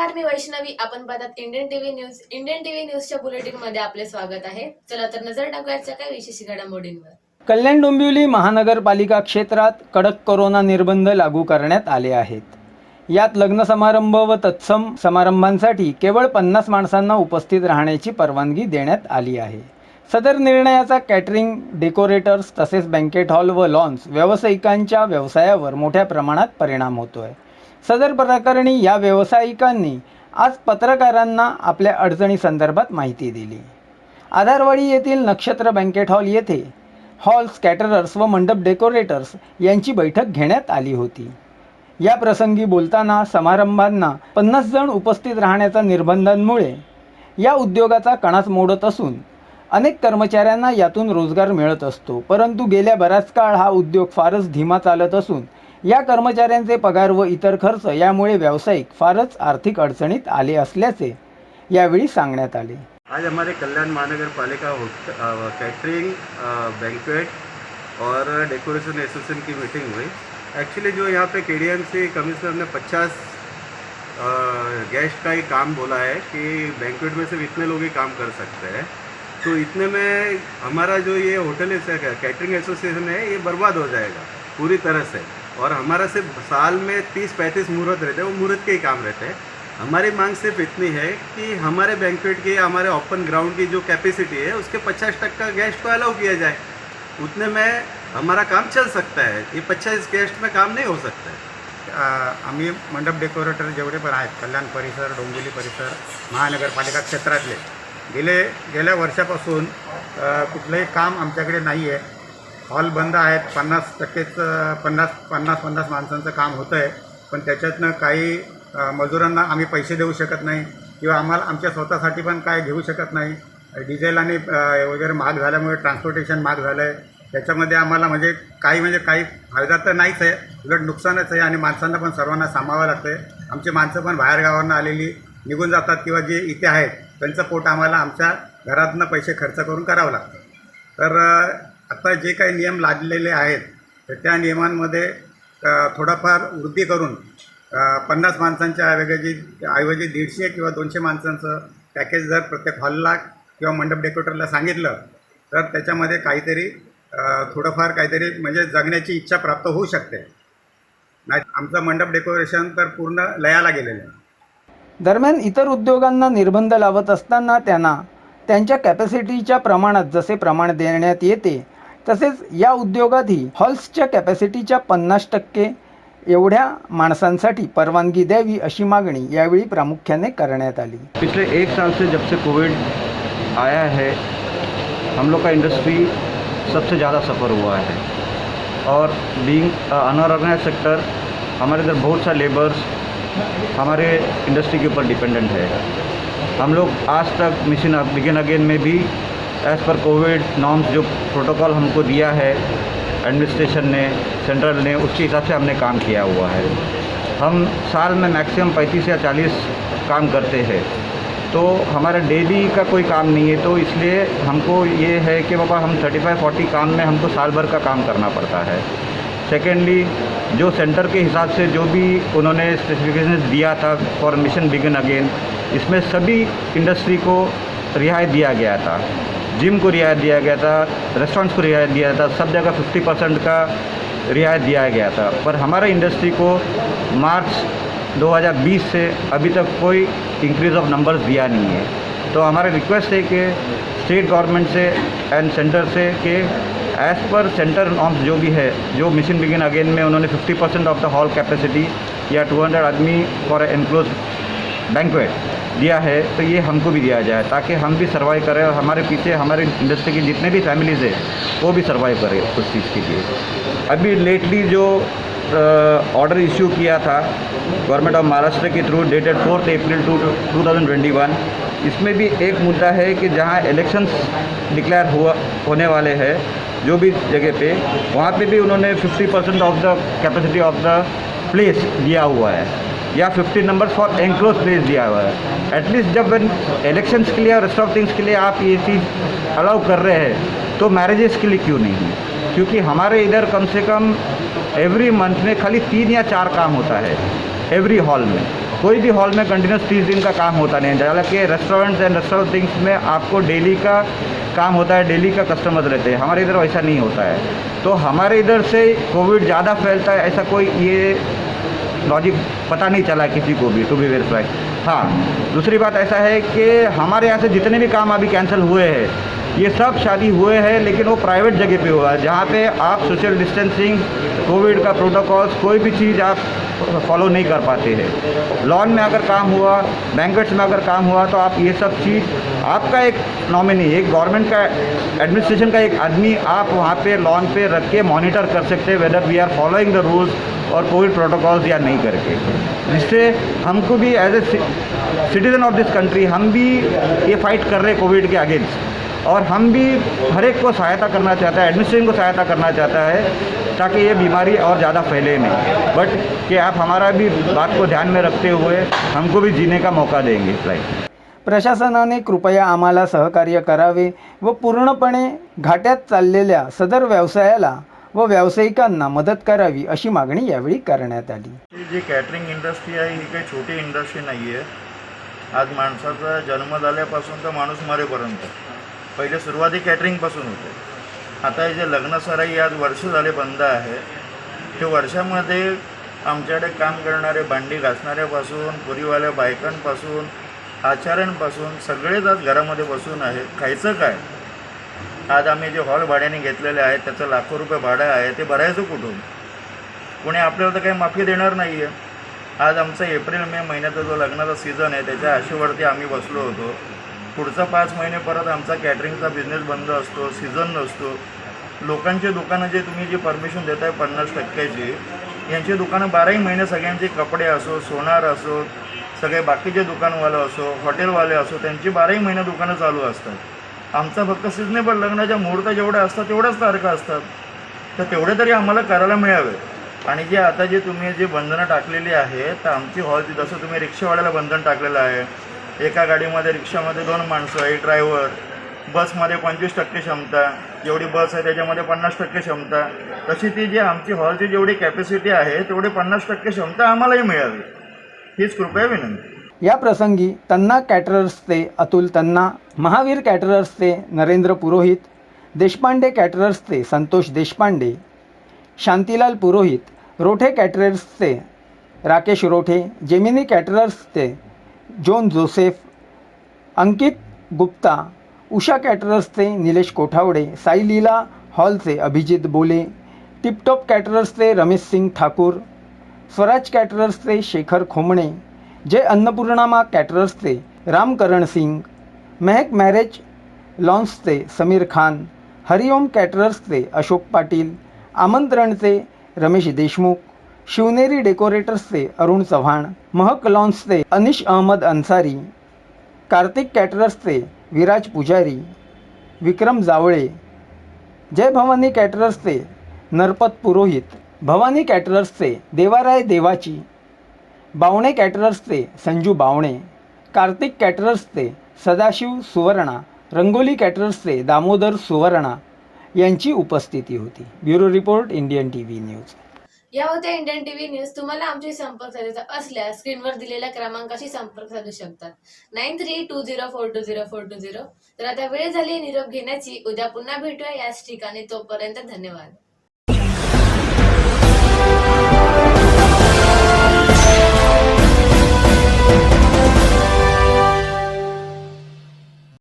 नमस्कार, मी वैष्णवी. आपण पाहतात Indian TV news. Indian TV न्यूजच्या बुलेटिन मध्ये आपले स्वागत आहे. चला तर नजर टाकूयाच्या काही विशेष घडामोडींवर. कल्याण डोंबिवली महानगरपालिका क्षेत्रात कडक कोरोना निर्बंध लागू करण्यात आले आहेत. यात लग्न समारंभ व तत्सम समारंभांसाठी केवळ 50 माणसांना उपस्थित राहण्याची परवानगी देण्यात आली आहे. सदर निर्णयाचा कॅटरिंग, डेकोरेटर्स तसेच बँकेट हॉल व लॉन्स व्यावसायिकांच्या व्यवसायावर मोठ्या प्रमाणात परिणाम होतोय. सदर प्रकरणी या व्यावसायिकांनी आज पत्रकारांना आपल्या अडचणीसंदर्भात माहिती दिली. आधारवाडी येथील नक्षत्र बँकेट हॉल येथे हॉल्स, कॅटरर्स व मंडप डेकोरेटर्स यांची बैठक घेण्यात आली होती. या प्रसंगी बोलताना समारंभांना 50 जण उपस्थित राहण्याच्या निर्बंधांमुळे या उद्योगाचा कणाच मोडत असून अनेक कर्मचाऱ्यांना यातून रोजगार मिळत असतो. परंतु गेल्या बराच काळ हा उद्योग फारच धीमा चालत असून या कर्मचाऱ्यांचे पगार व इतर खर्च यामुळे व्यावसायिक फारच आर्थिक अडचणीत आले असल्याचे यावेळी सांगण्यात आले. आज हमारे कल्याण महानगर पालिका कैटरिंग, बैंक्वेट और डेकोरेशन एसोसिएशन की मीटिंग हुई। एक्चुअली जो यहाँ पे KDMC कमिश्नर ने 50 गेस्ट का ही काम बोला है कि बैंक्वेट में सिर्फ इतने लोग ही काम कर सकते हैं। तो इतने में हमारा जो ये होटल कैटरिंग एसोसिएशन है ये बर्बाद हो जाएगा पूरी तरह से। और हमारा सिर्फ साल में 30-35 मुहूर्त रहते हैं, वो मुहूर्त के ही काम रहते हैं। हमारी मांग सिर्फ इतनी है कि हमारे बैंक्वेट की, हमारे ओपन ग्राउंड की जो कैपेसिटी है उसके 50% गेस्ट को अलाउ किया जाए। उतने में हमारा काम चल सकता है। ये 50 गेस्ट में काम नहीं हो सकता है। आम्ही मंडप डेकोरेटर जेवढे पण आहेत कल्याण परिसर, डोंबिवली परिसर, महानगरपालिका क्षेत्रातले गेल्या वर्षापासून कुठलंही काम आमच्याकडे नाही आहे. हॉल बंद आहेत. 50 माणसांचं काम होतं आहे, पण त्याच्यातनं काही मजुरांना आम्ही पैसे देऊ शकत नाही किंवा आम्हाला आमच्या स्वतःसाठी पण काय घेऊ शकत नाही. डिझेल आणि वगैरे महाग झाल्यामुळे ट्रान्सपोर्टेशन महाग झालं आहे. त्याच्यामध्ये आम्हाला काही फायदा तर नाहीच आहे, उलट नुकसानच आहे. आणि माणसांना पण सर्वांना सामावावं लागतं आहे. आमची माणसं पण बाहेरगावांना आलेली निघून जातात किंवा जे इथे आहेत त्यांचं पोट आम्हाला आमच्या घरातनं पैसे खर्च करून करावं लागतं. तर आता जे काही नियम लादलेले आहेत तर त्या नियमांमध्ये थोडाफार वृद्धी करून 50 माणसांच्या ऐवजी 150 किंवा 200 माणसांचं पॅकेज जर प्रत्येक हॉलला किंवा मंडप डेकोरेटरला सांगितलं तर त्याच्यामध्ये थोडंफार काहीतरी म्हणजे जगण्याची इच्छा प्राप्त होऊ शकते. नाही आमचं मंडप डेकोरेशन तर पूर्ण लयाला गेलेलं आहे. दरम्यान इतर उद्योगांना निर्बंध लावत असताना त्यांना त्यांच्या कॅपॅसिटीच्या प्रमाणात जसे प्रमाण देण्यात येते तसेच या उद्योगातही हॉल्सच्या कॅपॅसिटीच्या 50% एवढ्या माणसांसाठी परवानगी द्यावी अशी मागणी यावेळी प्रामुख्याने करण्यात आली. पिछले 1 साल से जब से कोविड आया है हम लोग का इंडस्ट्री सबसे ज़्यादा सफ़र हुआ है और बीइंग अनऑर्गेनाइज सेक्टर हमारे इधर बहुत सारे लेबर्स हमारे इंडस्ट्री के ऊपर डिपेंडेंट है। हम लोग आज तक मिशन बिगिन अगेन में भी एज़ पर कोविड नॉर्म्स जो प्रोटोकॉल हमको दिया है एडमिनिस्ट्रेशन ने, सेंट्रल ने, उसके हिसाब से हमने काम किया हुआ है। हम साल में मैक्सिमम 35 या 40 काम करते हैं, तो हमारा डेली का कोई काम नहीं है। तो इसलिए हमको ये है कि बाबा हम 35-40 काम में हमको साल भर का काम करना पड़ता है। सेकेंडली जो सेंटर के हिसाब से जो भी उन्होंने स्पेसिफिकेशंस दिया था फॉर मिशन बिगिन अगेन, इसमें सभी इंडस्ट्री को रियायत दिया गया था। जिम को रियायत दिया गया था, रेस्टोरेंट्स को रियायत दिया था, सब जगह 50% का रियायत दिया गया था। पर हमारा इंडस्ट्री को मार्च 2020 से अभी तक कोई इंक्रीज़ ऑफ नंबर्स दिया नहीं है। तो हमारा रिक्वेस्ट है कि स्टेट गवर्नमेंट से एंड सेंटर से कि एज़ पर सेंटर नॉर्म्स जो भी है, जो मिशन बिगिन अगेन में उन्होंने 50% ऑफ द हॉल कैपेसिटी या 200 आदमी फॉर एनक्लोज बैंक्वेट दिया है, तो ये हमको भी दिया जाए ताकि हम भी सर्वाइव करें और हमारे पीछे हमारे इंडस्ट्री की जितने भी फैमिलीज़ है वो भी सर्वाइव करें उस चीज़ के लिए। अभी लेटली जो ऑर्डर इशू किया था government of Maharashtra K through dated 4 अप्रैल 2021, इसमें भी एक मुद्दा है कि जहाँ इलेक्शंस डिक्लेयर होने वाले हैं जो भी जगह पे, वहाँ पे भी उन्होंने 50% off the capacity of the place दिया हुआ है या 50 नंबर्स फॉर एनक्लोज प्लेस दिया हुआ है। एटलीस्ट जब इलेक्शंस के लिए और रेस्ट ऑफ थिंग्स के लिए आप ये चीज़ अलाउ कर रहे हैं तो मैरिजेस के लिए क्यों नहीं? क्योंकि हमारे इधर कम से कम एवरी मंथ में खाली 3 या 4 काम होता है एवरी हॉल में। कोई भी हॉल में कंटिन्यूस 30 दिन का काम होता नहीं है। हालांकि रेस्टोरेंट्स एंड रेस्टोरेंट थिंग्स में आपको डेली का काम होता है, डेली का कस्टमर्स रहते हैं। हमारे इधर वैसा नहीं होता है। तो हमारे इधर से कोविड ज़्यादा फैलता है ऐसा कोई ये लॉजिक पता नहीं चला किसी को भी, टू बी वेरी फ्रैंक। हाँ, दूसरी बात ऐसा है कि हमारे यहाँ से जितने भी काम अभी कैंसिल हुए हैं ये सब शादी हुए हैं, लेकिन वो प्राइवेट जगह पे हुआ है जहाँ पे आप सोशल डिस्टेंसिंग, कोविड का प्रोटोकॉल्स, कोई भी चीज़ आप फॉलो नहीं कर पाते हैं। लॉन में अगर काम हुआ, बैंक्वेट्स में अगर काम हुआ तो आप ये सब चीज़, आपका एक नॉमिनी, एक गवर्नमेंट का एडमिनिस्ट्रेशन का एक आदमी आप वहाँ पे लॉन पे रख के मॉनिटर कर सकते हैं whether we are following the rules और कोविड प्रोटोकॉल्स या नहीं करके, जिससे हमको भी as a citizen of this country हम भी ये फाइट कर रहे हैं कोविड के अगेंस्ट, और हम भी हर एक को सहायता करना चाहता है, एडमिनिस्ट्रेशन को सहायता करना चाहता है ताकि ये बीमारी और ज़्यादा फैले नहीं। बट कि आप हमारा भी बात को ध्यान में रखते हुए हमको भी जीने का मौका देंगे। राइट, प्रशासनाने कृपया आम्हाला सहकार्य करावे व पूर्णपणे घाट्यात चाललेल्या सदर व्यवसायाला व व्यावसायिकांना मदत करावी अशी मागणी यावेळी करण्यात आली. ही जी कॅटरिंग इंडस्ट्री आहे ही काही छोटी इंडस्ट्री नाही आहे. आज माणसाचा जन्म झाल्यापासून तर माणूस मरेपर्यंत पहिले सुरुवाती कॅटरिंगपासून होते. आता हे जे लग्न सराई आज वर्ष झाले बंद आहे, ते वर्षामध्ये आमच्याकडे काम करणारे भांडी घासणाऱ्यापासून, पुरीवाल्या बायकांपासून, आचार्यांपासून सगळेच आज घरामध्ये बसून आहे. खायचं काय? आज आम्ही जे हॉल भाड्याने घेतलेले आहेत त्याचं लाखो रुपये भाडं आहे, ते भरायचं कुठून? कोणी आपल्याला तर काही माफी देणार नाही आहे. आज आमचा एप्रिल मे महिन्याचा जो लग्नाचा सीझन आहे त्याच्या आशेवरती आम्ही बसलो होतो. पुढचा 5 महिने परत आमचा कॅटरिंगचा बिझनेस बंद असतो, सीझन नसतो. लोकांचे दुकानं जे तुम्ही जी परमिशन देताय 50%ची, यांची दुकानं 12ही महिने सगळ्यांचे कपडे असो, सोनार असो, सगळे बाकीचे दुकानवाले असो, हॉटेलवाले असो, त्यांची 12ही महिने दुकानं चालू असतात. आमचा फक्त सिजनेबल लग्नाच्या मुहूर्त जेवढे असतात तेवढ्याच तारखा असतात. तर तेवढे तरी आम्हाला करायला मिळावे. आणि जे आता जे तुम्ही जे बंधनं टाकलेली आहेत, तर आमची हॉलची, जसं तुम्ही रिक्षावाल्याला बंधन टाकलेलं आहे, एका गाडीमध्ये रिक्षामध्ये 2 माणसं, एक ड्रायव्हर, बसमध्ये 25% क्षमता, जेवढी बस आहे त्याच्यामध्ये 50% क्षमता, तशी ती जी आमची हॉलची जेवढी कॅपॅसिटी आहे तेवढी 50% क्षमता आम्हालाही मिळावी, हीच कृपया विनंती. या प्रसंगी तन्ना कॅटरर्सचे अतुल तन्ना, महावीर कॅटरर्सचे नरेंद्र पुरोहित, देशपांडे कॅटरर्सचे संतोष देशपांडे, शांतीलाल पुरोहित, रोठे कॅटरर्सचे राकेश रोठे, जेमिनी कॅटरर्सचे जॉन जोसेफ, अंकित गुप्ता, उषा कॅटरर्सचे निलेश कोठावडे, साई लीला हॉलचे अभिजित बोले, टिपटॉप कॅटरर्सचे रमेश सिंग ठाकूर, स्वराज कॅटरर्सचे शेखर खोमणे, जय अन्नपूर्णामा कॅटरर्सचे रामकरण सिंग, महक मॅरेज लॉन्सचे समीर खान, हरिओम कॅटरर्सचे अशोक पाटील, आमंत्रणचे रमेश देशमुख, शिवनेरी डेकोरेटर्सचे अरुण चव्हाण, महक लॉन्सचे अनिश अहमद अन्सारी, कार्तिक कॅटरर्सचे विराज पुजारी, विक्रम जावळे, जय भवानी कॅटरर्सचे नरपत पुरोहित, भवानी कॅटरर्सचे देवाराय देवाची, बावणे कॅटरर्सचे संजू बावणे, कार्तिक कॅटरर्सचे सदाशिव सुवर्णा, रंगोली कॅटरर्सचे दामोदर सुवर्णा यांची उपस्थिती होती. Bureau report, Indian TV news. या होत्या इंडियन टीव्ही न्यूज. तुम्हाला आमची संपर्क साधायचा असल्यास स्क्रीनवर दिलेल्या क्रमांकाशी संपर्क साधू शकतात. 9320420420. तर आता वेळ झाली निरोप घेण्याची. उद्या पुन्हा भेटूया याच ठिकाणी. तोपर्यंत धन्यवाद.